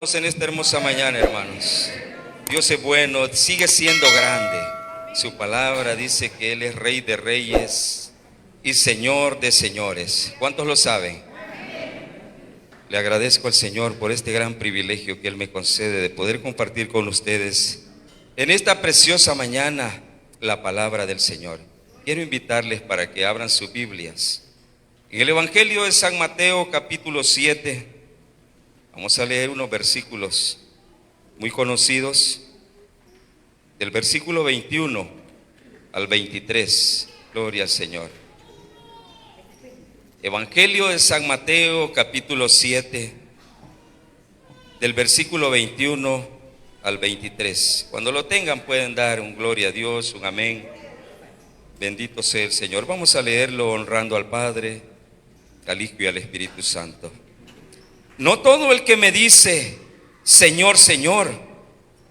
En esta hermosa mañana, hermanos, Dios es bueno, sigue siendo grande. Su palabra dice que Él es Rey de reyes y Señor de señores. ¿Cuántos lo saben? Le agradezco al Señor por este gran privilegio que Él me concede de poder compartir con ustedes en esta preciosa mañana la palabra del Señor. Quiero invitarles para que abran sus Biblias en el Evangelio de San Mateo, capítulo 7. Vamos a leer unos versículos muy conocidos, del versículo 21 al 23. Gloria al Señor. Evangelio de San Mateo, capítulo 7, del versículo 21 al 23. Cuando lo tengan pueden dar un gloria a Dios, un amén. Bendito sea el Señor. Vamos a leerlo honrando al Padre, al Hijo y al Espíritu Santo. No todo el que me dice, Señor, Señor,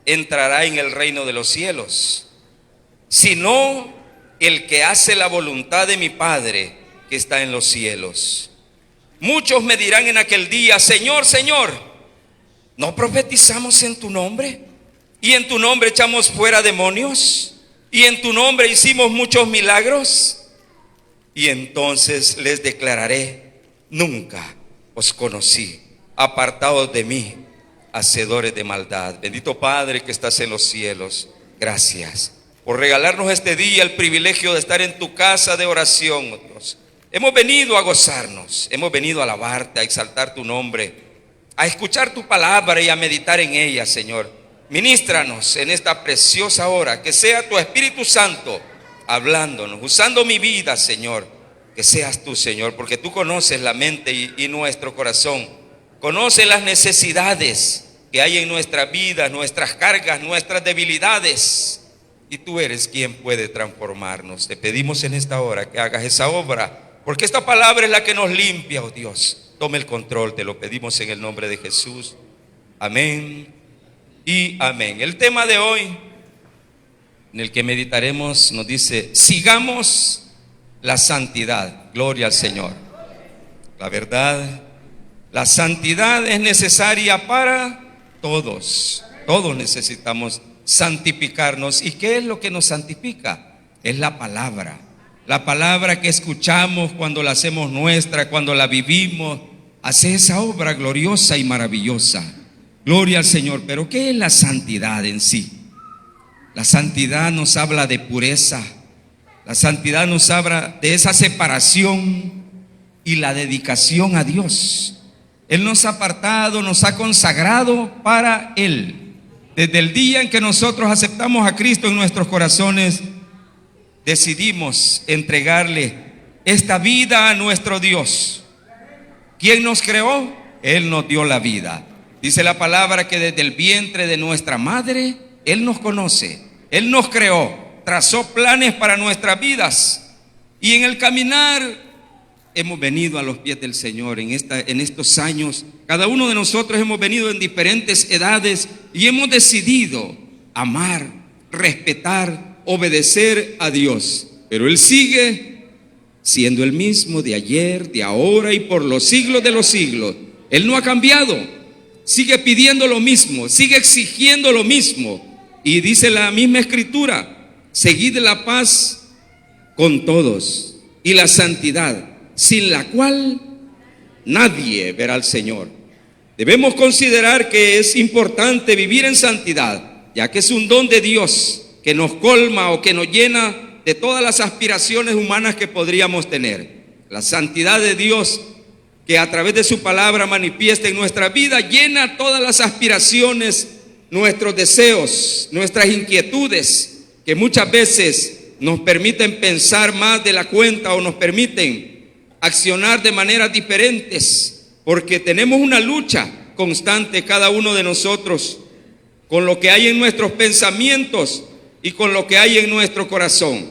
entrará en el reino de los cielos, sino el que hace la voluntad de mi Padre que está en los cielos. Muchos me dirán en aquel día, Señor, Señor, ¿no profetizamos en tu nombre? ¿Y en tu nombre echamos fuera demonios? ¿Y en tu nombre hicimos muchos milagros? Y entonces les declararé, nunca os conocí. Apartados de mí, hacedores de maldad. Bendito Padre que estás en los cielos, gracias por regalarnos este día el privilegio de estar en tu casa de oración, oh Dios. Hemos venido a gozarnos, hemos venido a alabarte, a exaltar tu nombre, a escuchar tu palabra y a meditar en ella, Señor. Ministranos en esta preciosa hora, que sea tu Espíritu Santo hablándonos, usando mi vida, Señor. Que seas tú, Señor, porque tú conoces la mente y nuestro corazón. Conoce las necesidades que hay en nuestra vida, nuestras cargas, nuestras debilidades. Y tú eres quien puede transformarnos. Te pedimos en esta hora que hagas esa obra, porque esta palabra es la que nos limpia, oh Dios. Tome el control, te lo pedimos en el nombre de Jesús. Amén y amén. El tema de hoy, en el que meditaremos, nos dice, sigamos la santidad. Gloria al Señor. La verdad, la santidad es necesaria para todos. Todos necesitamos santificarnos. ¿Y qué es lo que nos santifica? Es la palabra. La palabra que escuchamos cuando la hacemos nuestra, cuando la vivimos, hace esa obra gloriosa y maravillosa. Gloria al Señor. Pero ¿qué es la santidad en sí? La santidad nos habla de pureza. La santidad nos habla de esa separación y la dedicación a Dios. Él nos ha apartado, nos ha consagrado para Él. Desde el día en que nosotros aceptamos a Cristo en nuestros corazones, decidimos entregarle esta vida a nuestro Dios. ¿Quién nos creó? Él nos dio la vida. Dice la palabra que desde el vientre de nuestra madre, Él nos conoce, Él nos creó, trazó planes para nuestras vidas. Y en el caminar hemos venido a los pies del Señor en estos años. Cada uno de nosotros hemos venido en diferentes edades y hemos decidido amar, respetar, obedecer a Dios. Pero Él sigue siendo el mismo de ayer, de ahora y por los siglos de los siglos. Él no ha cambiado, sigue pidiendo lo mismo, sigue exigiendo lo mismo. Y dice la misma Escritura, seguid la paz con todos y la santidad, sin la cual nadie verá al Señor. Debemos considerar que es importante vivir en santidad, ya que es un don de Dios que nos colma o que nos llena de todas las aspiraciones humanas que podríamos tener. La santidad de Dios, que a través de su palabra manifiesta en nuestra vida, llena todas las aspiraciones, nuestros deseos, nuestras inquietudes, que muchas veces nos permiten pensar más de la cuenta o nos permiten accionar de maneras diferentes, porque tenemos una lucha constante cada uno de nosotros con lo que hay en nuestros pensamientos y con lo que hay en nuestro corazón,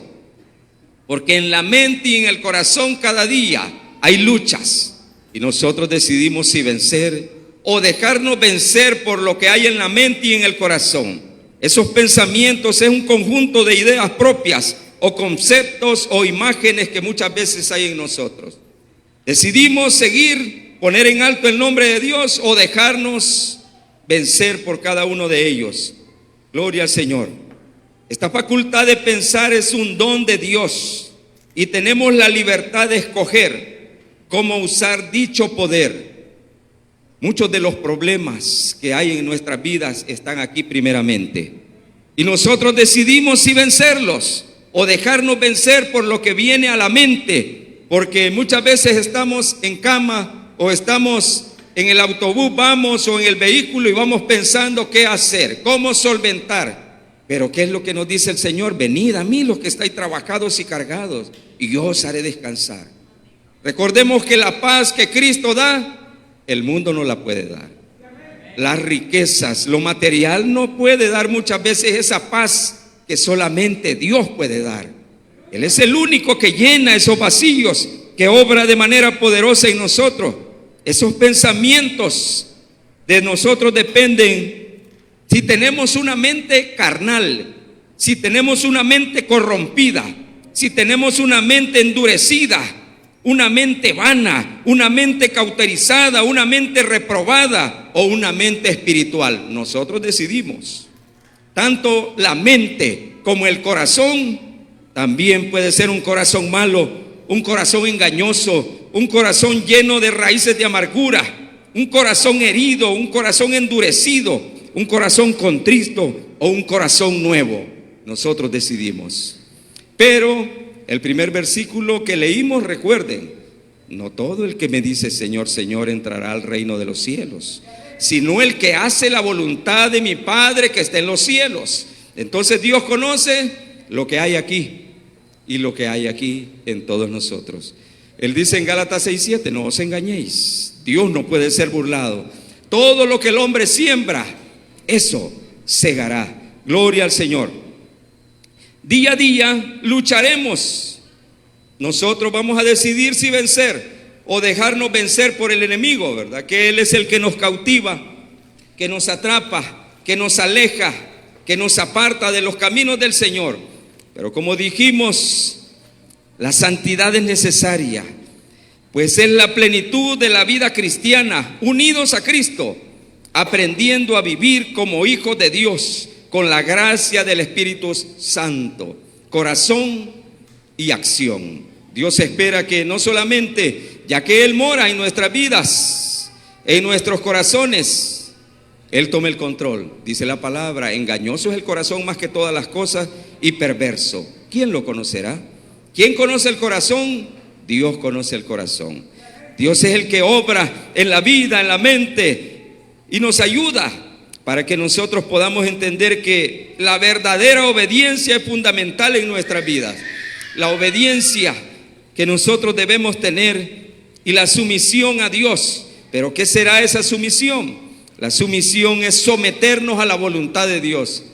porque en la mente y en el corazón cada día hay luchas y nosotros decidimos si vencer o dejarnos vencer por lo que hay en la mente y en el corazón. Esos pensamientos es un conjunto de ideas propias o conceptos o imágenes que muchas veces hay en nosotros. Decidimos seguir, poner en alto el nombre de Dios o dejarnos vencer por cada uno de ellos. Gloria al Señor. Esta facultad de pensar es un don de Dios y tenemos la libertad de escoger cómo usar dicho poder. Muchos de los problemas que hay en nuestras vidas están aquí primeramente. Y nosotros decidimos si vencerlos o dejarnos vencer por lo que viene a la mente, porque muchas veces estamos en cama o estamos en el autobús, vamos, o en el vehículo y vamos pensando qué hacer, cómo solventar. Pero ¿qué es lo que nos dice el Señor? Venid a mí los que estáis trabajados y cargados, y yo os haré descansar. Recordemos que la paz que Cristo da, el mundo no la puede dar. Las riquezas, lo material no puede dar muchas veces esa paz que solamente Dios puede dar. Él es el único que llena esos vacíos, que obra de manera poderosa en nosotros. Esos pensamientos de nosotros dependen si tenemos una mente carnal, si tenemos una mente corrompida, si tenemos una mente endurecida, una mente vana, una mente cauterizada, una mente reprobada o una mente espiritual. Nosotros decidimos. Tanto la mente como el corazón también puede ser un corazón malo, un corazón engañoso, un corazón lleno de raíces de amargura, un corazón herido, un corazón endurecido, un corazón contrito o un corazón nuevo. Nosotros decidimos. Pero el primer versículo que leímos, recuerden, no todo el que me dice Señor, Señor entrará al reino de los cielos, sino el que hace la voluntad de mi Padre que está en los cielos. Entonces Dios conoce lo que hay aquí y lo que hay aquí en todos nosotros. Él dice en Gálatas 6:7, no os engañéis, Dios no puede ser burlado. Todo lo que el hombre siembra, eso segará. Gloria al Señor. Día a día lucharemos. Nosotros vamos a decidir si vencer o dejarnos vencer por el enemigo, ¿verdad? Que Él es el que nos cautiva, que nos atrapa, que nos aleja, que nos aparta de los caminos del Señor. Pero como dijimos, la santidad es necesaria, pues es la plenitud de la vida cristiana, unidos a Cristo, aprendiendo a vivir como hijos de Dios, con la gracia del Espíritu Santo, corazón y acción. Dios espera que no solamente, ya que Él mora en nuestras vidas, en nuestros corazones, Él tome el control. Dice la palabra, engañoso es el corazón más que todas las cosas y perverso. ¿Quién lo conocerá? ¿Quién conoce el corazón? Dios conoce el corazón. Dios es el que obra en la vida, en la mente y nos ayuda para que nosotros podamos entender que la verdadera obediencia es fundamental en nuestras vidas. La obediencia que nosotros debemos tener y la sumisión a Dios. ¿Pero qué será esa sumisión? La sumisión es someternos a la voluntad de Dios.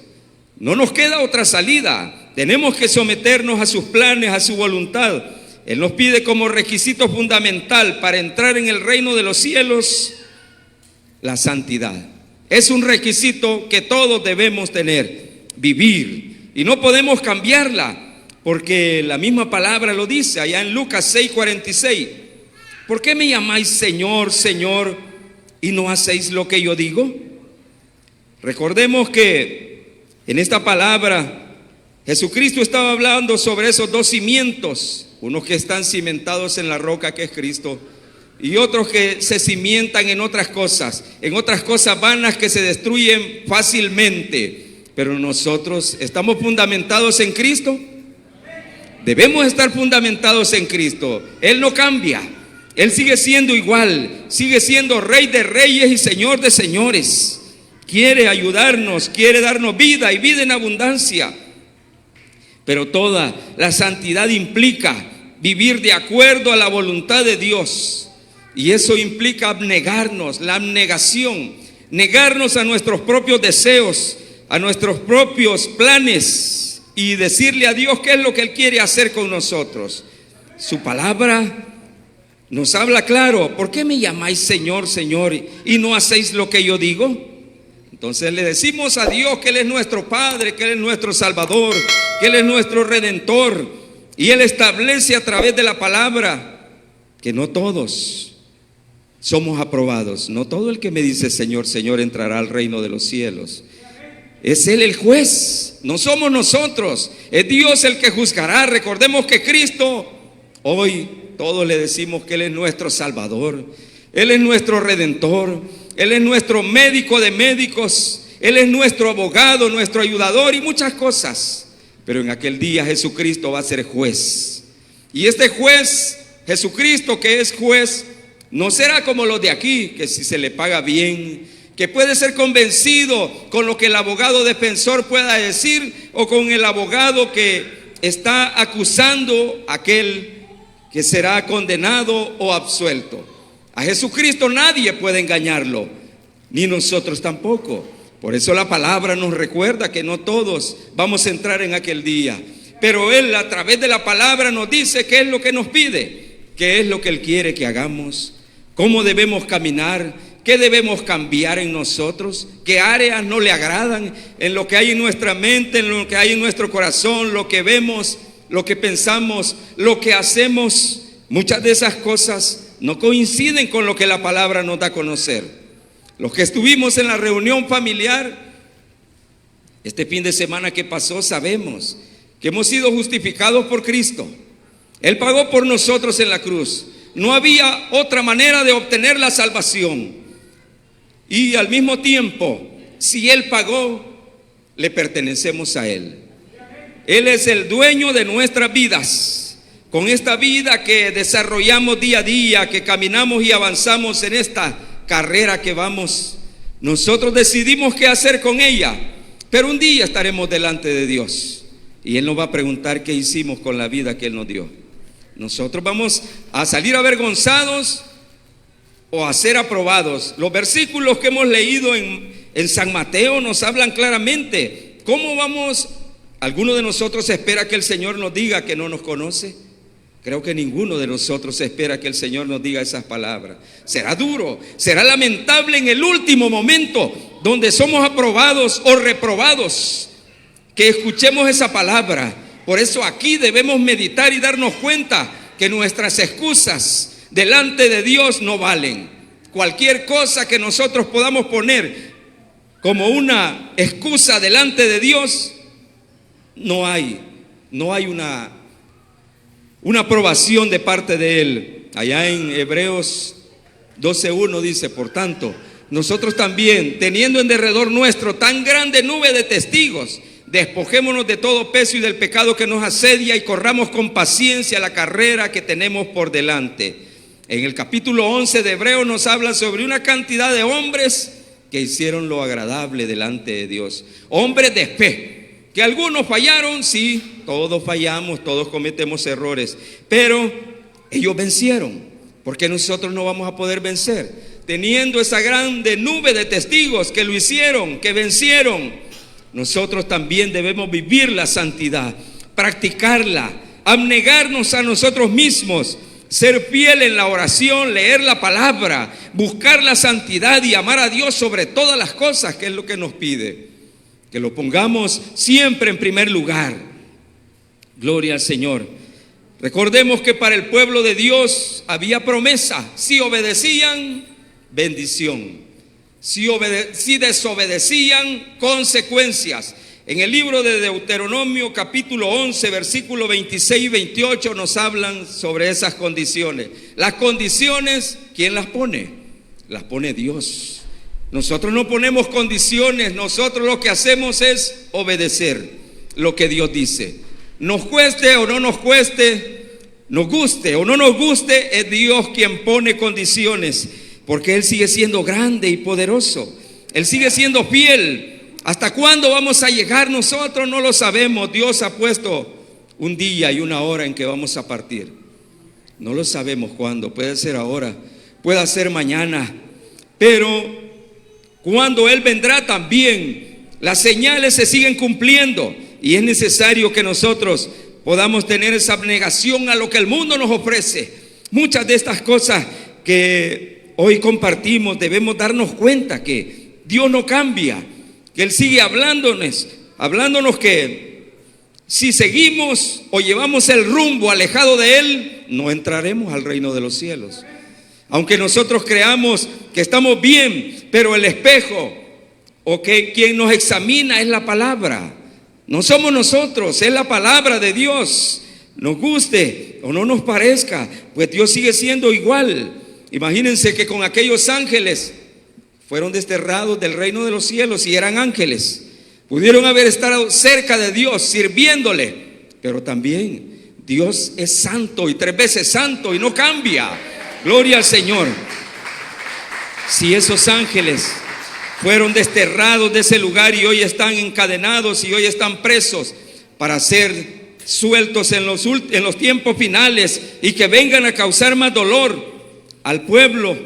No nos queda otra salida. Tenemos que someternos a sus planes, a su voluntad. Él nos pide como requisito fundamental para entrar en el reino de los cielos la santidad. Es un requisito que todos debemos tener, vivir, y no podemos cambiarla, porque la misma palabra lo dice allá en Lucas 6:46. ¿Por qué me llamáis Señor, Señor, y no hacéis lo que yo digo? Recordemos que en esta palabra Jesucristo estaba hablando sobre esos dos cimientos, unos que están cimentados en la roca que es Cristo, y otros que se cimientan en otras cosas vanas que se destruyen fácilmente. Pero nosotros estamos fundamentados en Cristo. Debemos estar fundamentados en Cristo. Él no cambia. Él sigue siendo igual, sigue siendo Rey de reyes y Señor de señores. Quiere ayudarnos, quiere darnos vida y vida en abundancia. Pero toda la santidad implica vivir de acuerdo a la voluntad de Dios. Y eso implica abnegarnos, la abnegación, negarnos a nuestros propios deseos, a nuestros propios planes y decirle a Dios qué es lo que Él quiere hacer con nosotros. Su palabra nos habla claro. ¿Por qué me llamáis Señor, Señor y no hacéis lo que yo digo? Entonces le decimos a Dios que Él es nuestro Padre, que Él es nuestro Salvador, que Él es nuestro Redentor. Y Él establece a través de la palabra que no todos somos aprobados. No todo el que me dice Señor, Señor entrará al reino de los cielos. Es Él el juez, no somos nosotros, es Dios el que juzgará. Recordemos que Cristo, hoy todos le decimos que Él es nuestro Salvador, Él es nuestro Redentor, Él es nuestro médico de médicos, Él es nuestro abogado, nuestro ayudador y muchas cosas. Pero en aquel día Jesucristo va a ser juez. Y este juez, Jesucristo que es juez, no será como los de aquí, que si se le paga bien, que puede ser convencido con lo que el abogado defensor pueda decir o con el abogado que está acusando a aquel que será condenado o absuelto. A Jesucristo nadie puede engañarlo, ni nosotros tampoco. Por eso la palabra nos recuerda que no todos vamos a entrar en aquel día, pero Él a través de la palabra nos dice qué es lo que nos pide, qué es lo que Él quiere que hagamos, cómo debemos caminar, qué debemos cambiar en nosotros, qué áreas no le agradan en lo que hay en nuestra mente, en lo que hay en nuestro corazón, lo que vemos, lo que pensamos, lo que hacemos. Muchas de esas cosas no coinciden con lo que la palabra nos da a conocer. Los que estuvimos en la reunión familiar este fin de semana que pasó, sabemos que hemos sido justificados por Cristo. Él pagó por nosotros en la cruz. No había otra manera de obtener la salvación. Y al mismo tiempo, si Él pagó, le pertenecemos a Él. Él es el dueño de nuestras vidas. Con esta vida que desarrollamos día a día, que caminamos y avanzamos en esta carrera que vamos, nosotros decidimos qué hacer con ella. Pero un día estaremos delante de Dios y Él nos va a preguntar qué hicimos con la vida que Él nos dio. Nosotros vamos a salir avergonzados o a ser aprobados. Los versículos que hemos leído en San Mateo nos hablan claramente. ¿Cómo vamos? ¿Alguno de nosotros espera que el Señor nos diga que no nos conoce? Creo que ninguno de nosotros espera que el Señor nos diga esas palabras. Será duro, será lamentable en el último momento donde somos aprobados o reprobados, que escuchemos esa palabra. Por eso aquí debemos meditar y darnos cuenta que nuestras excusas delante de Dios no valen. Cualquier cosa que nosotros podamos poner como una excusa delante de Dios, no hay una aprobación de parte de Él. Allá en Hebreos 12:1 dice: por tanto, nosotros también, teniendo en derredor nuestro tan grande nube de testigos, despojémonos de todo peso y del pecado que nos asedia y corramos con paciencia la carrera que tenemos por delante. En el capítulo 11 de Hebreos nos habla sobre una cantidad de hombres que hicieron lo agradable delante de Dios. Hombres de fe, que algunos fallaron, sí, todos fallamos, todos cometemos errores, pero ellos vencieron. Porque nosotros no vamos a poder vencer, teniendo esa grande nube de testigos que lo hicieron, que vencieron. Nosotros también debemos vivir la santidad, practicarla, abnegarnos a nosotros mismos, ser fiel en la oración, leer la palabra, buscar la santidad y amar a Dios sobre todas las cosas, que es lo que nos pide. Que lo pongamos siempre en primer lugar. Gloria al Señor. Recordemos que para el pueblo de Dios había promesa. Si obedecían, bendición. Si desobedecían, consecuencias. En el libro de Deuteronomio capítulo 11 versículos 26 y 28 nos hablan sobre esas condiciones. Las condiciones, ¿quién las pone? Las pone Dios. Nosotros no ponemos condiciones, nosotros lo que hacemos es obedecer lo que Dios dice. Nos cueste o no nos cueste, nos guste o no nos guste, es Dios quien pone condiciones, porque Él sigue siendo grande y poderoso. Él sigue siendo fiel. ¿Hasta cuándo vamos a llegar nosotros? No lo sabemos. Dios ha puesto un día y una hora en que vamos a partir. No lo sabemos cuándo. Puede ser ahora, puede ser mañana, pero cuando Él vendrá también, las señales se siguen cumpliendo y es necesario que nosotros podamos tener esa abnegación a lo que el mundo nos ofrece. Muchas de estas cosas que hoy compartimos, debemos darnos cuenta que Dios no cambia, que Él sigue hablándonos que si seguimos o llevamos el rumbo alejado de Él, no entraremos al reino de los cielos. Aunque nosotros creamos que estamos bien, pero el espejo o que quien nos examina es la palabra. No somos nosotros, es la palabra de Dios. Nos guste o no nos parezca, pues Dios sigue siendo igual. Imagínense que con aquellos ángeles fueron desterrados del reino de los cielos y eran ángeles. Pudieron haber estado cerca de Dios, sirviéndole, pero también Dios es santo y 3 veces santo y no cambia. Gloria al Señor. Si esos ángeles fueron desterrados de ese lugar y hoy están encadenados y hoy están presos para ser sueltos en los tiempos finales y que vengan a causar más dolor al pueblo,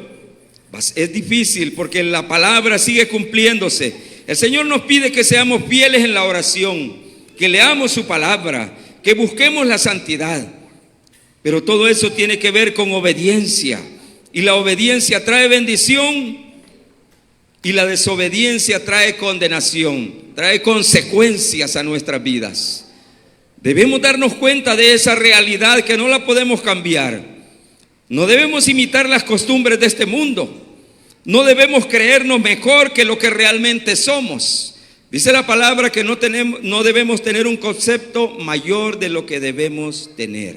es difícil porque la palabra sigue cumpliéndose. El Señor nos pide que seamos fieles en la oración, que leamos su palabra, que busquemos la santidad. Pero todo eso tiene que ver con obediencia, y la obediencia trae bendición y la desobediencia trae condenación, trae consecuencias a nuestras vidas. Debemos darnos cuenta de esa realidad que no la podemos cambiar. No debemos imitar las costumbres de este mundo. No debemos creernos mejor que lo que realmente somos. Dice la palabra que no debemos tener un concepto mayor de lo que debemos tener.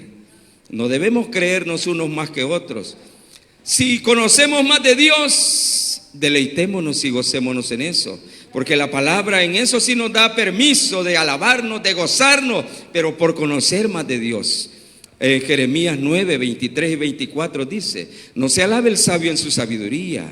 No debemos creernos unos más que otros. Si conocemos más de Dios, deleitémonos y gocémonos en eso, porque la palabra en eso sí nos da permiso de alabarnos, de gozarnos, pero por conocer más de Dios. Jeremías 9, 23 y 24 dice: no se alabe el sabio en su sabiduría,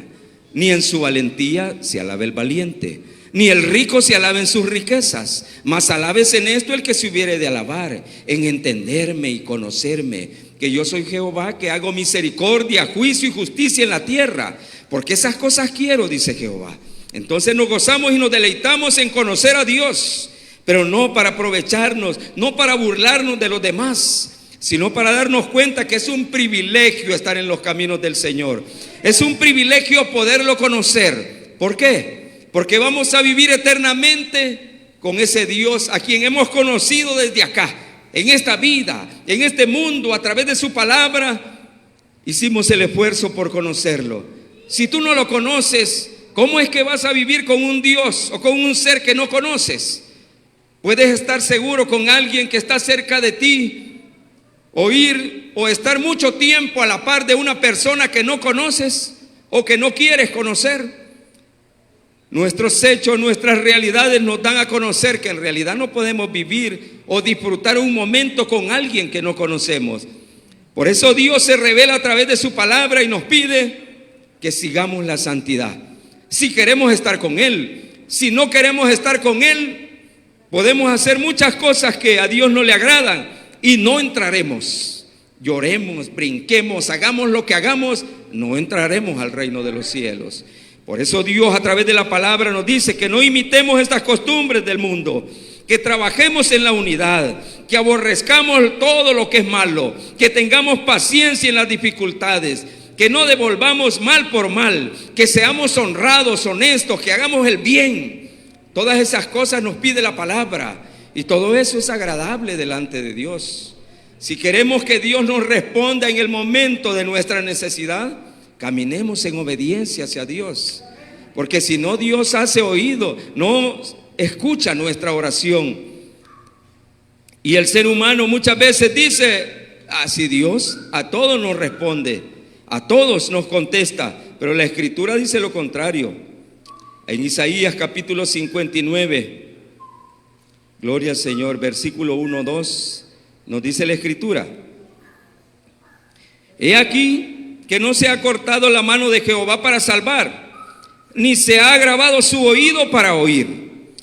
ni en su valentía se alabe el valiente, ni el rico se alabe en sus riquezas, mas alabes en esto el que se hubiere de alabar, en entenderme y conocerme, que yo soy Jehová, que hago misericordia, juicio y justicia en la tierra, porque esas cosas quiero, dice Jehová. Entonces nos gozamos y nos deleitamos en conocer a Dios, pero no para aprovecharnos, no para burlarnos de los demás, sino para darnos cuenta que es un privilegio estar en los caminos del Señor. Es un privilegio poderlo conocer. ¿Por qué? Porque vamos a vivir eternamente con ese Dios a quien hemos conocido desde acá, en esta vida, en este mundo, a través de su palabra. Hicimos el esfuerzo por conocerlo. Si tú no lo conoces, ¿cómo es que vas a vivir con un Dios o con un ser que no conoces? Puedes estar seguro con alguien que está cerca de ti, o ir o estar mucho tiempo a la par de una persona que no conoces o que no quieres conocer. Nuestros hechos, nuestras realidades nos dan a conocer que en realidad no podemos vivir o disfrutar un momento con alguien que no conocemos. Por eso Dios se revela a través de su palabra y nos pide que sigamos la santidad. Si queremos estar con Él, si no queremos estar con Él, podemos hacer muchas cosas que a Dios no le agradan y no entraremos. Lloremos, brinquemos, hagamos lo que hagamos, no entraremos al reino de los cielos. Por eso Dios a través de la palabra nos dice que no imitemos estas costumbres del mundo, que trabajemos en la unidad, que aborrezcamos todo lo que es malo, que tengamos paciencia en las dificultades, que no devolvamos mal por mal, que seamos honrados, honestos, que hagamos el bien. Todas esas cosas nos pide la palabra y todo eso es agradable delante de Dios. Si queremos que Dios nos responda en el momento de nuestra necesidad, caminemos en obediencia hacia Dios, porque si no, Dios hace oído, no escucha nuestra oración. Y el ser humano muchas veces dice: si Dios a todos nos responde, a todos nos contesta, pero la Escritura dice lo contrario. En Isaías capítulo 59, gloria al Señor, versículo 1, 2, nos dice la Escritura: he aquí que no se ha cortado la mano de Jehová para salvar, ni se ha agravado su oído para oír,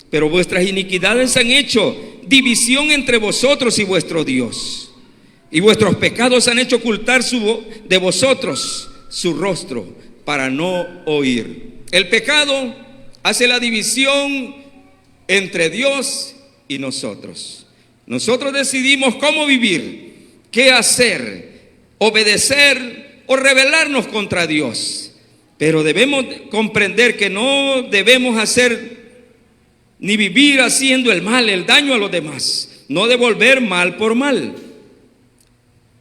pero vuestras iniquidades han hecho división entre vosotros y vuestro Dios, y vuestros pecados han hecho ocultar de vosotros su rostro para no oír. El pecado hace la división entre Dios y nosotros. Nosotros decidimos cómo vivir, qué hacer, obedecer o rebelarnos contra Dios. Pero debemos comprender que no debemos hacer ni vivir haciendo el mal, el daño a los demás. No devolver mal por mal.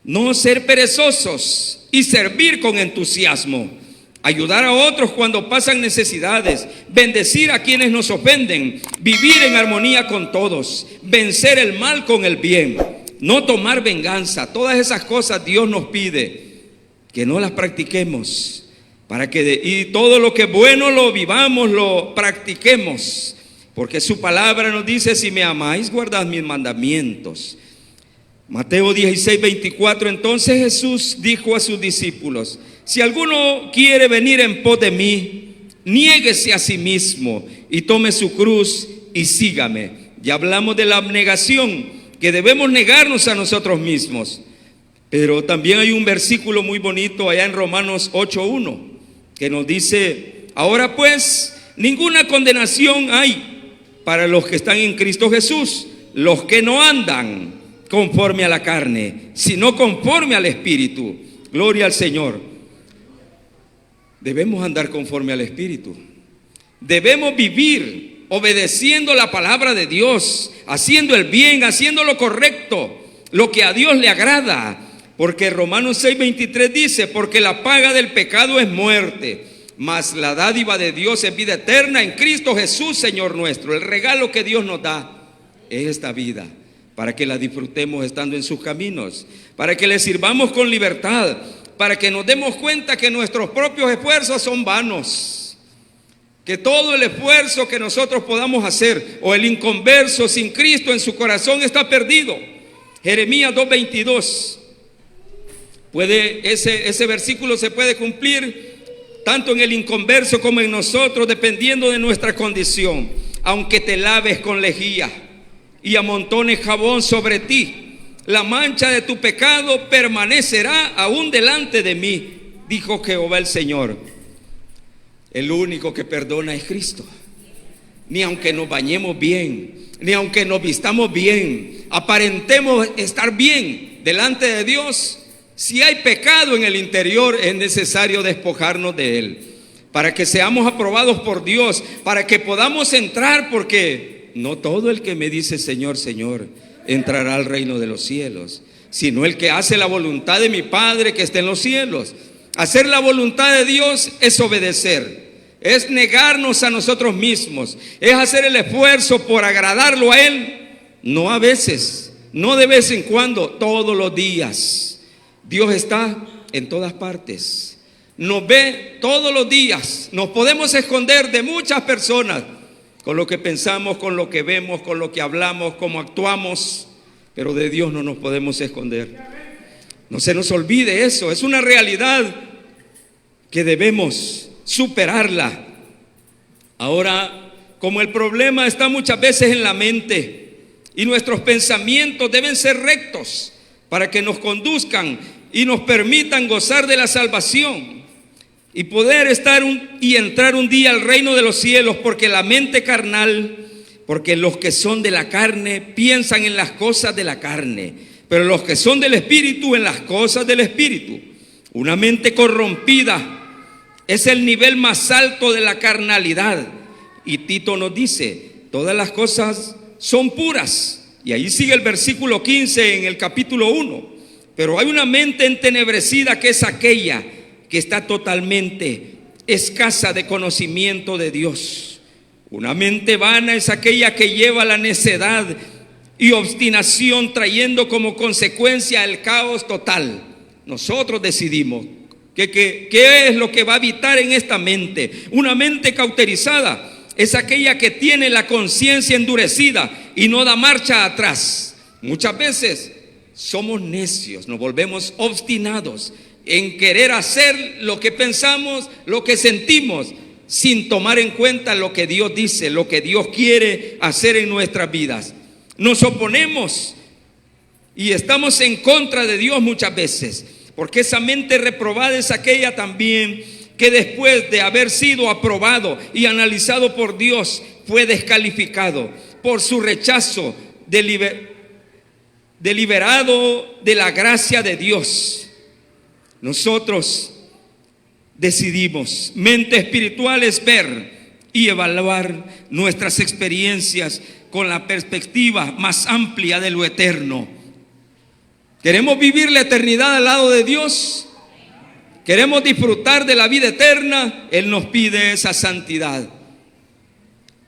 No ser perezosos y servir con entusiasmo. Ayudar a otros cuando pasan necesidades, bendecir a quienes nos ofenden, vivir en armonía con todos, vencer el mal con el bien, no tomar venganza. Todas esas cosas Dios nos pide que no las practiquemos, y todo lo que es bueno lo vivamos, lo practiquemos, porque su palabra nos dice: si me amáis, guardad mis mandamientos. Mateo 16:24. Entonces Jesús dijo a sus discípulos: si alguno quiere venir en pos de mí, niéguese a sí mismo y tome su cruz y sígame. Ya hablamos de la abnegación, que debemos negarnos a nosotros mismos. Pero también hay un versículo muy bonito allá en Romanos 8:1, que nos dice: ahora pues, ninguna condenación hay para los que están en Cristo Jesús, los que no andan conforme a la carne, sino conforme al Espíritu. Gloria al Señor. Debemos andar conforme al Espíritu. Debemos vivir obedeciendo la palabra de Dios, haciendo el bien, haciendo lo correcto, lo que a Dios le agrada. Porque Romanos 6:23 dice: porque la paga del pecado es muerte, mas la dádiva de Dios es vida eterna en Cristo Jesús, Señor nuestro. El regalo que Dios nos da es esta vida, para que la disfrutemos estando en sus caminos, para que le sirvamos con libertad, para que nos demos cuenta que nuestros propios esfuerzos son vanos, que todo el esfuerzo que nosotros podamos hacer, o el inconverso sin Cristo en su corazón, está perdido. Jeremías 2:22. Ese versículo se puede cumplir tanto en el inconverso como en nosotros, dependiendo de nuestra condición. Aunque te laves con lejía y amontones jabón sobre ti, la mancha de tu pecado permanecerá aún delante de mí, dijo Jehová el Señor. El único que perdona es Cristo. Ni aunque nos bañemos bien, ni aunque nos vistamos bien, aparentemos estar bien delante de Dios, si hay pecado en el interior, es necesario despojarnos de él, para que seamos aprobados por Dios, para que podamos entrar, porque no todo el que me dice Señor, Señor, entrará al reino de los cielos, sino el que hace la voluntad de mi Padre que está en los cielos. Hacer la voluntad de Dios es obedecer, es negarnos a nosotros mismos, es hacer el esfuerzo por agradarlo a Él, no a veces, no de vez en cuando, todos los días. Dios está en todas partes, nos ve todos los días. Nos podemos esconder de muchas personas con lo que pensamos, con lo que vemos, con lo que hablamos, cómo actuamos, pero de Dios no nos podemos esconder. No se nos olvide eso, es una realidad que debemos superarla. Ahora, como el problema está muchas veces en la mente, y nuestros pensamientos deben ser rectos para que nos conduzcan y nos permitan gozar de la salvación y poder entrar un día al reino de los cielos, porque la mente carnal, porque los que son de la carne piensan en las cosas de la carne, pero los que son del Espíritu en las cosas del Espíritu. Una mente corrompida es el nivel más alto de la carnalidad, y Tito nos dice: todas las cosas son puras, y ahí sigue el versículo 15 en el capítulo 1. Pero hay una mente entenebrecida, que es aquella que está totalmente escasa de conocimiento de Dios. Una mente vana es aquella que lleva la necedad y obstinación, trayendo como consecuencia el caos total. Nosotros decidimos qué es lo que va a habitar en esta mente. Una mente cauterizada es aquella que tiene la conciencia endurecida y no da marcha atrás. Muchas veces somos necios, nos volvemos obstinados en querer hacer lo que pensamos, lo que sentimos, sin tomar en cuenta lo que Dios dice, lo que Dios quiere hacer en nuestras vidas. Nos oponemos y estamos en contra de Dios muchas veces, porque esa mente reprobada es aquella también que después de haber sido aprobado y analizado por Dios, fue descalificado por su rechazo deliberado de la gracia de Dios. Nosotros decidimos, mente espiritual es ver y evaluar nuestras experiencias con la perspectiva más amplia de lo eterno. ¿Queremos vivir la eternidad al lado de Dios? queremos disfrutar de la vida eterna, Él nos pide esa santidad.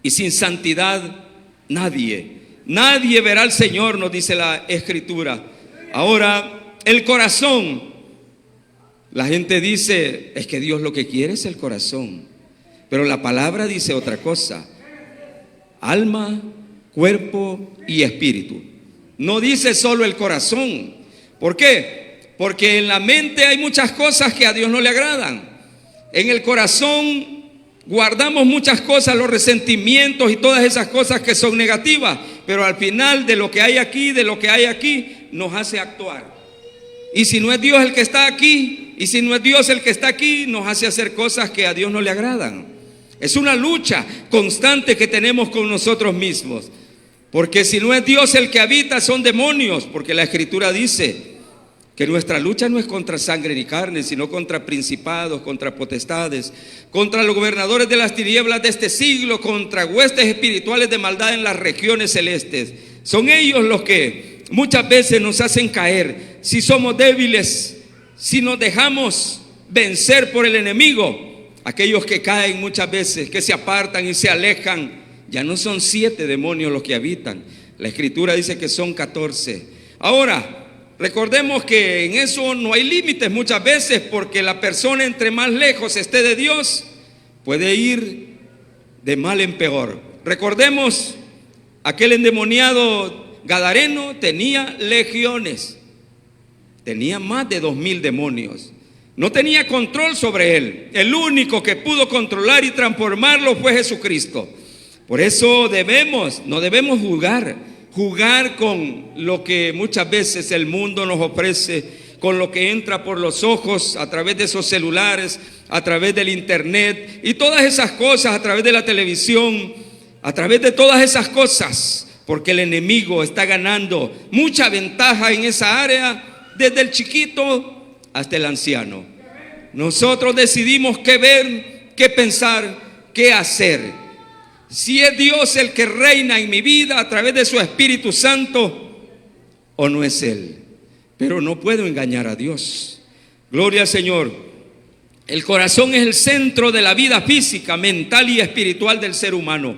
Y sin santidad nadie verá al Señor, nos dice la Escritura. Ahora, el corazón, la gente dice, es que Dios lo que quiere es el corazón, pero la palabra dice otra cosa: alma, cuerpo y espíritu. No dice solo el corazón. ¿Por qué? Porque en la mente hay muchas cosas que a Dios no le agradan. En el corazón guardamos muchas cosas, los resentimientos y todas esas cosas que son negativas, pero al final de lo que hay aquí, nos hace actuar. Y si no es Dios el que está aquí, y si no es Dios el que está aquí, nos hace hacer cosas que a Dios no le agradan. Es una lucha constante que tenemos con nosotros mismos, porque si no es Dios el que habita, son demonios, porque la Escritura dice que nuestra lucha no es contra sangre ni carne, sino contra principados, contra potestades, contra los gobernadores de las tinieblas de este siglo, contra huestes espirituales de maldad en las regiones celestes. Son ellos los que muchas veces nos hacen caer. Si somos débiles, si nos dejamos vencer por el enemigo, aquellos que caen muchas veces, que se apartan y se alejan, ya no son 7 demonios los que habitan. La Escritura dice que son 14. Ahora, recordemos que en eso no hay límites muchas veces, porque la persona entre más lejos esté de Dios, puede ir de mal en peor. Recordemos, aquel endemoniado gadareno tenía legiones, tenía más de 2000 demonios. No tenía control sobre él. El único que pudo controlar y transformarlo fue Jesucristo. Por eso no debemos jugar con lo que muchas veces el mundo nos ofrece, con lo que entra por los ojos a través de esos celulares, a través del internet y todas esas cosas, a través de la televisión, a través de todas esas cosas, porque el enemigo está ganando mucha ventaja en esa área, desde el chiquito hasta el anciano. Nosotros decidimos qué ver, qué pensar, qué hacer. Si es Dios el que reina en mi vida a través de su Espíritu Santo, o no es Él. Pero no puedo engañar a Dios. Gloria al Señor. El corazón es el centro de la vida física, mental y espiritual del ser humano.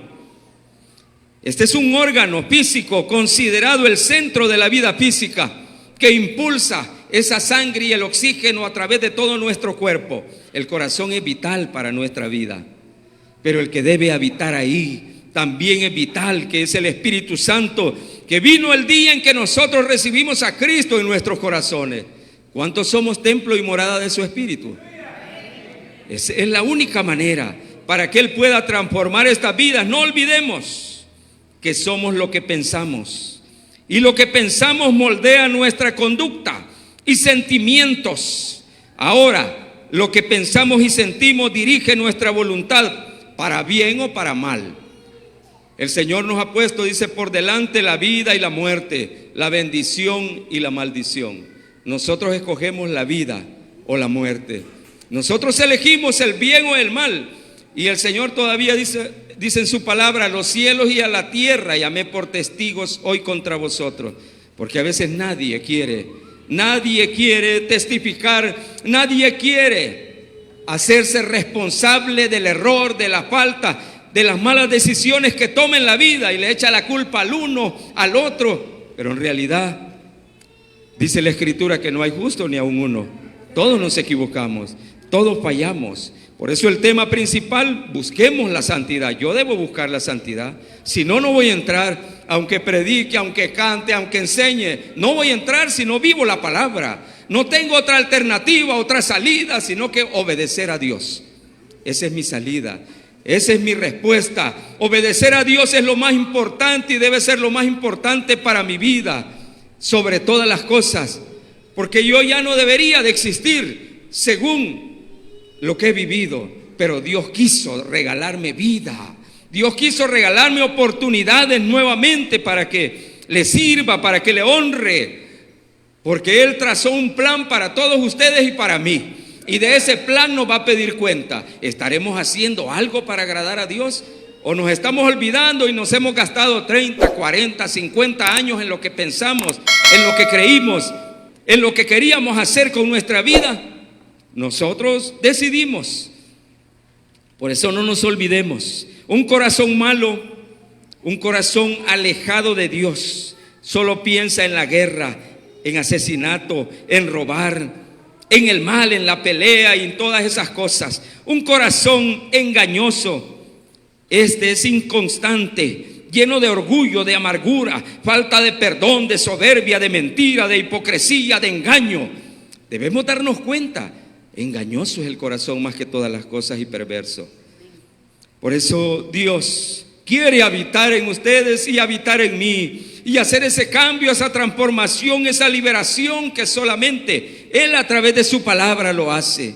Este es un órgano físico considerado el centro de la vida física, que impulsa esa sangre y el oxígeno a través de todo nuestro cuerpo. El corazón es vital para nuestra vida. Pero el que debe habitar ahí también es vital, que es el Espíritu Santo, que vino el día en que nosotros recibimos a Cristo en nuestros corazones. ¿Cuántos somos templo y morada de su Espíritu? Es la única manera para que Él pueda transformar estas vidas. No olvidemos que somos lo que pensamos, y lo que pensamos moldea nuestra conducta y sentimientos. Ahora, lo que pensamos y sentimos dirige nuestra voluntad, para bien o para mal. El Señor nos ha puesto, dice, por delante la vida y la muerte, la bendición y la maldición. Nosotros escogemos la vida o la muerte. Nosotros elegimos el bien o el mal. Y el Señor todavía dice en su palabra: a los cielos y a la tierra llamé por testigos hoy contra vosotros. Porque a veces nadie quiere testificar, nadie quiere hacerse responsable del error, de la falta, de las malas decisiones que toma en la vida, y le echa la culpa al uno, al otro. Pero en realidad dice la Escritura que no hay justo ni aun uno. Todos nos equivocamos, todos fallamos. Por eso el tema principal: busquemos la santidad. Yo debo buscar la santidad. Si no, no voy a entrar. Aunque predique, aunque cante, aunque enseñe, no voy a entrar si no vivo la palabra. No tengo otra alternativa, otra salida, sino que obedecer a Dios. Esa es mi salida, esa es mi respuesta. Obedecer a Dios es lo más importante y debe ser lo más importante para mi vida, sobre todas las cosas, porque yo ya no debería de existir según lo que he vivido, pero Dios quiso regalarme vida. Dios quiso regalarme oportunidades nuevamente para que le sirva, para que le honre. Porque Él trazó un plan para todos ustedes y para mí. Y de ese plan nos va a pedir cuenta. ¿Estaremos haciendo algo para agradar a Dios? ¿O nos estamos olvidando y nos hemos gastado 30, 40, 50 años en lo que pensamos, en lo que creímos, en lo que queríamos hacer con nuestra vida? Nosotros decidimos. Por eso no nos olvidemos. Un corazón malo, un corazón alejado de Dios, solo piensa en la guerra, en asesinato, en robar, en el mal, en la pelea y en todas esas cosas. Un corazón engañoso, es inconstante, lleno de orgullo, de amargura, falta de perdón, de soberbia, de mentira, de hipocresía, de engaño. Debemos darnos cuenta, engañoso es el corazón más que todas las cosas y perverso. Por eso Dios quiere habitar en ustedes y habitar en mí y hacer ese cambio, esa transformación, esa liberación que solamente Él a través de su palabra lo hace.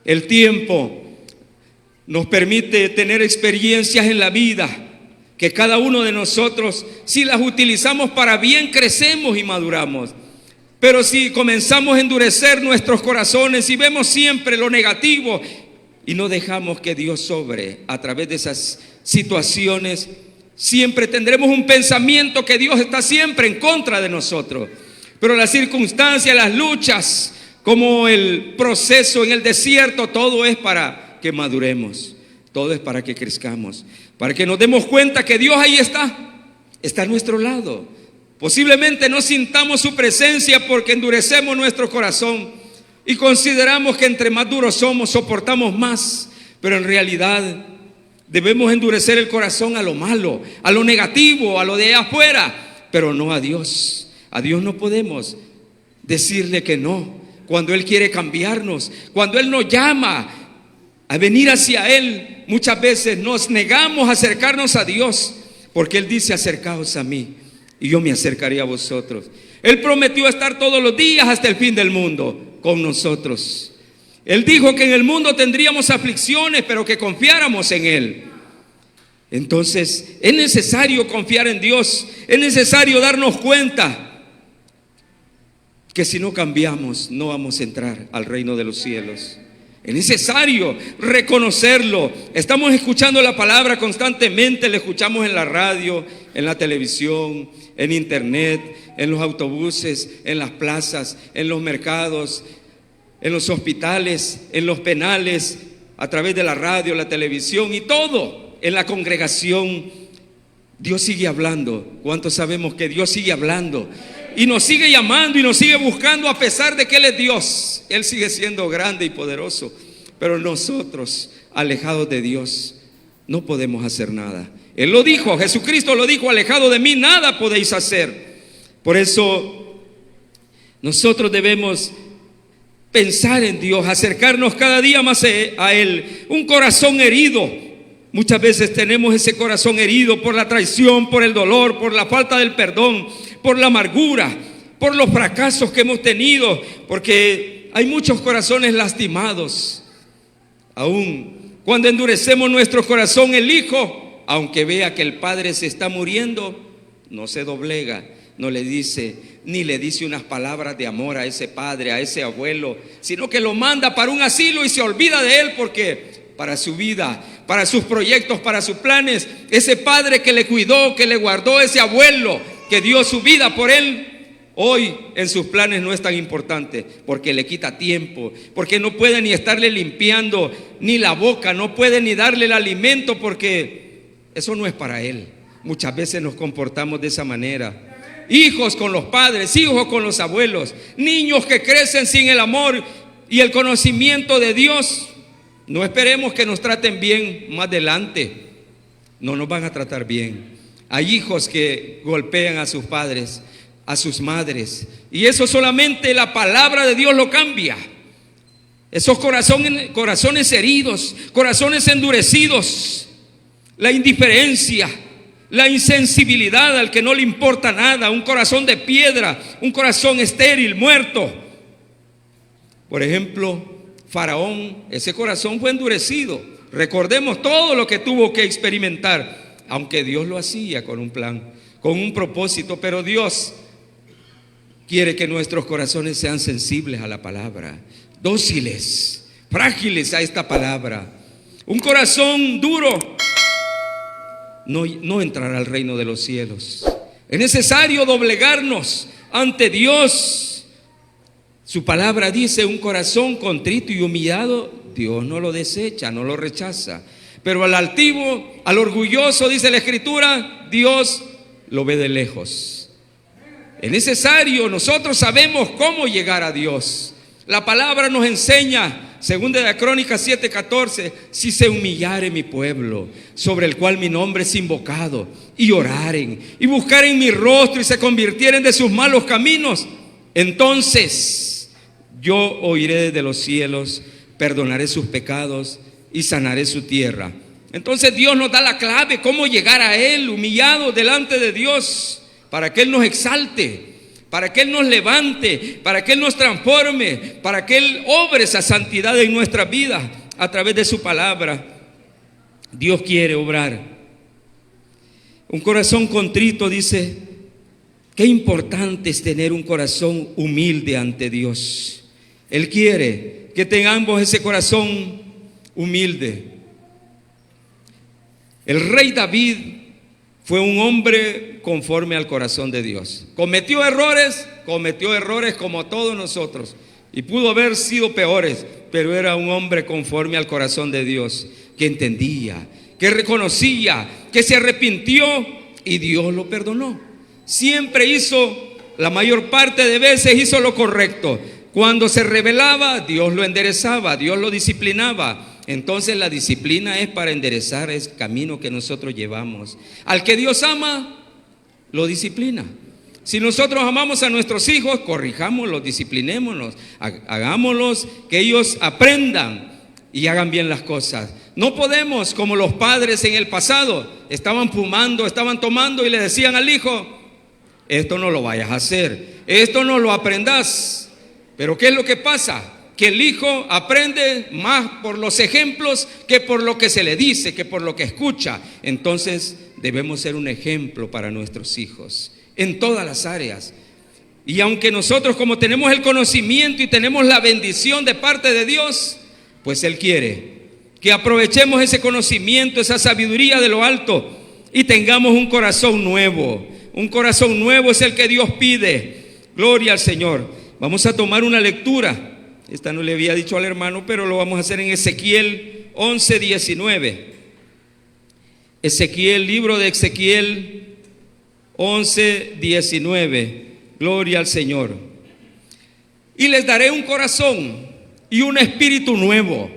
El tiempo nos permite tener experiencias en la vida que cada uno de nosotros, si las utilizamos para bien, crecemos y maduramos. Pero si comenzamos a endurecer nuestros corazones y vemos siempre lo negativo y no dejamos que Dios sobre a través de esas situaciones, siempre tendremos un pensamiento que Dios está siempre en contra de nosotros. Pero las circunstancias, las luchas, como el proceso en el desierto, todo es para que maduremos, todo es para que crezcamos, para que nos demos cuenta que Dios ahí está a nuestro lado. Posiblemente no sintamos su presencia porque endurecemos nuestro corazón y consideramos que entre más duros somos, soportamos más, pero en realidad debemos endurecer el corazón a lo malo, a lo negativo, a lo de afuera, pero no a Dios. A Dios no podemos decirle que no. Cuando Él quiere cambiarnos, cuando Él nos llama a venir hacia Él, muchas veces nos negamos a acercarnos a Dios, porque Él dice: acercaos a mí y yo me acercaré a vosotros. Él prometió estar todos los días hasta el fin del mundo con nosotros. Él dijo que en el mundo tendríamos aflicciones, pero que confiáramos en Él. Entonces es necesario confiar en Dios, es necesario darnos cuenta que si no cambiamos no vamos a entrar al reino de los cielos. Es necesario reconocerlo. Estamos escuchando la palabra constantemente, la escuchamos en la radio, en la televisión, en internet, en los autobuses, en las plazas, en los mercados, en los hospitales, en los penales, a través de la radio, la televisión y todo. En la congregación, Dios sigue hablando. ¿Cuántos sabemos que Dios sigue hablando? Y nos sigue llamando y nos sigue buscando a pesar de que Él es Dios. Él sigue siendo grande y poderoso. Pero nosotros, alejados de Dios, no podemos hacer nada. Él lo dijo, Jesucristo lo dijo: alejado de mí nada podéis hacer. Por eso nosotros debemos pensar en Dios, acercarnos cada día más a Él. Un corazón herido. Muchas veces tenemos ese corazón herido por la traición, por el dolor, por la falta del perdón, por la amargura, por los fracasos que hemos tenido, porque hay muchos corazones lastimados. Aún cuando endurecemos nuestro corazón, el hijo, aunque vea que el padre se está muriendo, no se doblega, no le dice, ni le dice unas palabras de amor a ese padre, a ese abuelo, sino que lo manda para un asilo y se olvida de él, porque para su vida, para sus proyectos, para sus planes, ese padre que le cuidó, que le guardó, ese abuelo que dio su vida por él, hoy en sus planes no es tan importante, porque le quita tiempo, porque no puede ni estarle limpiando ni la boca, no puede ni darle el alimento, porque eso no es para él. Muchas veces nos comportamos de esa manera. Hijos con los padres, hijos con los abuelos, niños que crecen sin el amor y el conocimiento de Dios. No esperemos que nos traten bien más adelante, no nos van a tratar bien. Hay hijos que golpean a sus padres, a sus madres, y eso solamente la palabra de Dios lo cambia. Esos corazones heridos, corazones endurecidos, la indiferencia, la insensibilidad al que no le importa nada, un corazón de piedra, un corazón estéril, muerto. Por ejemplo, Faraón, ese corazón fue endurecido. Recordemos todo lo que tuvo que experimentar, aunque Dios lo hacía con un plan, con un propósito, pero Dios quiere que nuestros corazones sean sensibles a la palabra, dóciles, frágiles a esta palabra. Un corazón duro no entrará al reino de los cielos. Es necesario doblegarnos ante Dios, Su palabra dice: un corazón contrito y humillado, Dios no lo desecha, no lo rechaza. Pero al altivo, al orgulloso, dice la Escritura, Dios lo ve de lejos. Es necesario, nosotros sabemos cómo llegar a Dios. La palabra nos enseña, según de la Crónica 7:14, si se humillare mi pueblo, sobre el cual mi nombre es invocado, y oraren, y buscaren mi rostro, y se convirtieren de sus malos caminos, entonces yo oiré desde los cielos, perdonaré sus pecados y sanaré su tierra. Entonces Dios nos da la clave, cómo llegar a Él, humillados delante de Dios, para que Él nos exalte, para que Él nos levante, para que Él nos transforme, para que Él obre esa santidad en nuestra vida a través de su palabra. Dios quiere obrar. Un corazón contrito, dice, qué importante es tener un corazón humilde ante Dios. Él quiere que tengamos ese corazón humilde. El rey David fue un hombre conforme al corazón de Dios. Cometió errores como todos nosotros, y pudo haber sido peores, pero era un hombre conforme al corazón de Dios, que entendía, que reconocía, que se arrepintió y Dios lo perdonó. Siempre hizo, la mayor parte de veces hizo lo correcto. Cuando se rebelaba, Dios lo enderezaba, Dios lo disciplinaba. Entonces la disciplina es para enderezar el camino que nosotros llevamos. Al que Dios ama, lo disciplina. Si nosotros amamos a nuestros hijos, corrijámoslos, disciplinémoslos, hagámoslos que ellos aprendan y hagan bien las cosas. No podemos, como los padres en el pasado, estaban fumando, estaban tomando y le decían al hijo: esto no lo vayas a hacer, esto no lo aprendas. Pero ¿qué es lo que pasa? Que el hijo aprende más por los ejemplos que por lo que se le dice, que por lo que escucha. Entonces debemos ser un ejemplo para nuestros hijos en todas las áreas. Y aunque nosotros, como tenemos el conocimiento y tenemos la bendición de parte de Dios, pues Él quiere que aprovechemos ese conocimiento, esa sabiduría de lo alto, y tengamos un corazón nuevo. Un corazón nuevo es el que Dios pide. Gloria al Señor. Vamos a tomar una lectura. Esta no le había dicho al hermano, pero lo vamos a hacer en Ezequiel 11:19. Ezequiel, libro de Ezequiel 11:19. Gloria al Señor. Y les daré un corazón y un espíritu nuevo.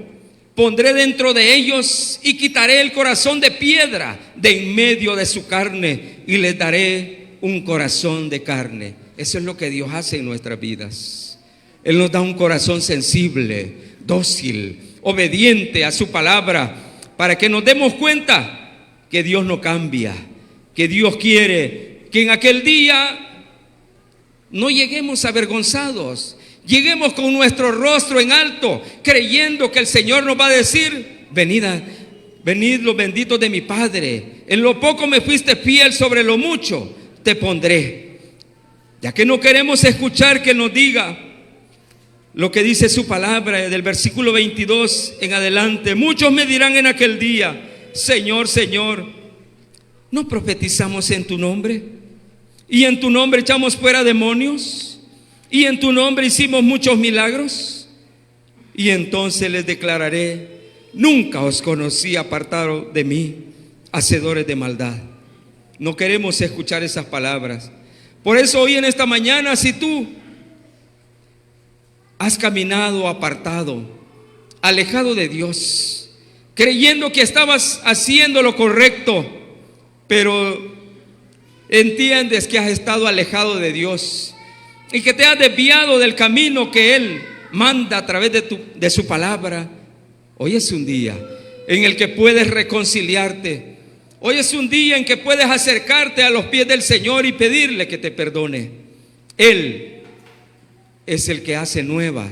Pondré dentro de ellos y quitaré el corazón de piedra de en medio de su carne, y les daré un corazón de carne. Eso es lo que Dios hace en nuestras vidas. Él nos da un corazón sensible, dócil, obediente a su palabra, para que nos demos cuenta que Dios no cambia, que Dios quiere que en aquel día no lleguemos avergonzados, lleguemos con nuestro rostro en alto, creyendo que el Señor nos va a decir: venid los benditos de mi Padre, en lo poco me fuiste fiel, sobre lo mucho te pondré. Ya que no queremos escuchar que nos diga lo que dice su palabra del versículo 22 en adelante: muchos me dirán en aquel día: Señor, Señor, ¿no profetizamos en tu nombre? ¿Y en tu nombre echamos fuera demonios? ¿Y en tu nombre hicimos muchos milagros? Y entonces les declararé: nunca os conocí, apartados de mí, hacedores de maldad. No queremos escuchar esas palabras. Por eso hoy en esta mañana, si tú has caminado apartado, alejado de Dios, creyendo que estabas haciendo lo correcto, pero entiendes que has estado alejado de Dios y que te has desviado del camino que Él manda a través de su palabra, hoy es un día en el que puedes reconciliarte. Hoy es un día en que puedes acercarte a los pies del Señor y pedirle que te perdone. Él es el que hace nuevas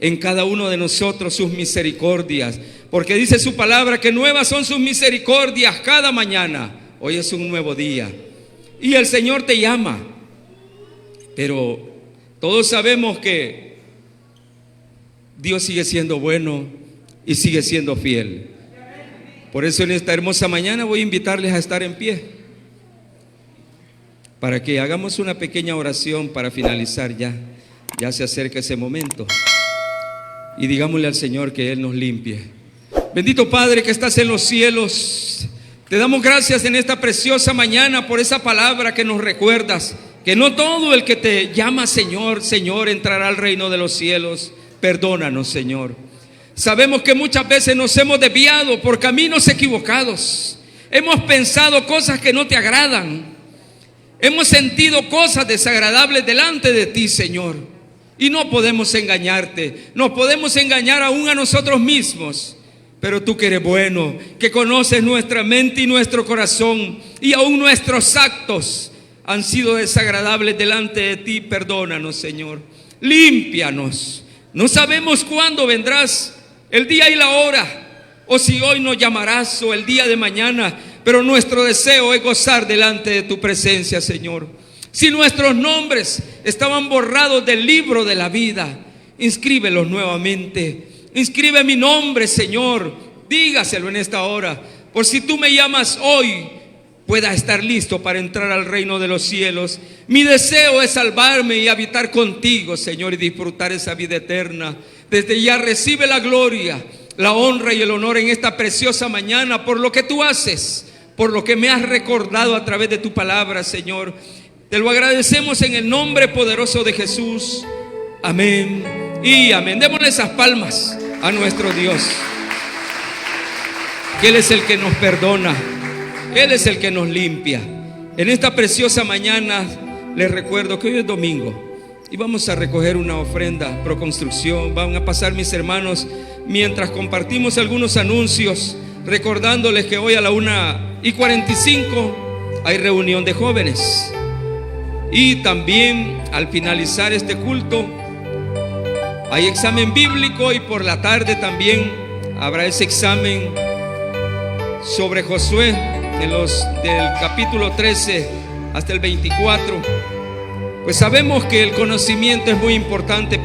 en cada uno de nosotros sus misericordias, porque dice su palabra que nuevas son sus misericordias cada mañana. Hoy es un nuevo día y el Señor te llama, pero todos sabemos que Dios sigue siendo bueno y sigue siendo fiel. Por eso en esta hermosa mañana voy a invitarles a estar en pie, para que hagamos una pequeña oración para finalizar ya. Ya se acerca ese momento. Y digámosle al Señor que Él nos limpie. Bendito Padre que estás en los cielos, te damos gracias en esta preciosa mañana por esa palabra que nos recuerdas, que no todo el que te llama Señor, Señor, entrará al reino de los cielos. Perdónanos, Señor. Sabemos que muchas veces nos hemos desviado por caminos equivocados. Hemos pensado cosas que no te agradan. Hemos sentido cosas desagradables delante de ti, Señor. Y no podemos engañarte. No podemos engañar aún a nosotros mismos. Pero tú que eres bueno, que conoces nuestra mente y nuestro corazón, y aún nuestros actos han sido desagradables delante de ti, perdónanos, Señor. Límpianos. No sabemos cuándo vendrás, el día y la hora, o si hoy nos llamarás o el día de mañana, pero nuestro deseo es gozar delante de tu presencia, Señor. Si nuestros nombres estaban borrados del libro de la vida, inscríbelos nuevamente. Inscribe mi nombre, Señor. Dígaselo en esta hora. Por si tú me llamas hoy, pueda estar listo para entrar al reino de los cielos. Mi deseo es salvarme y habitar contigo, Señor, y disfrutar esa vida eterna. Desde ya recibe la gloria, la honra y el honor en esta preciosa mañana por lo que tú haces, por lo que me has recordado a través de tu palabra, Señor. Te lo agradecemos en el nombre poderoso de Jesús. Amén y amén. Démosle esas palmas a nuestro Dios, que Él es el que nos perdona, Él es el que nos limpia. En esta preciosa mañana les recuerdo que hoy es domingo y vamos a recoger una ofrenda pro construcción. Van a pasar mis hermanos mientras compartimos algunos anuncios, recordándoles que hoy a la 1:45 hay reunión de jóvenes. Y también al finalizar este culto hay examen bíblico, y por la tarde también habrá ese examen sobre Josué del capítulo 13 hasta el 24. Pues sabemos que el conocimiento es muy importante.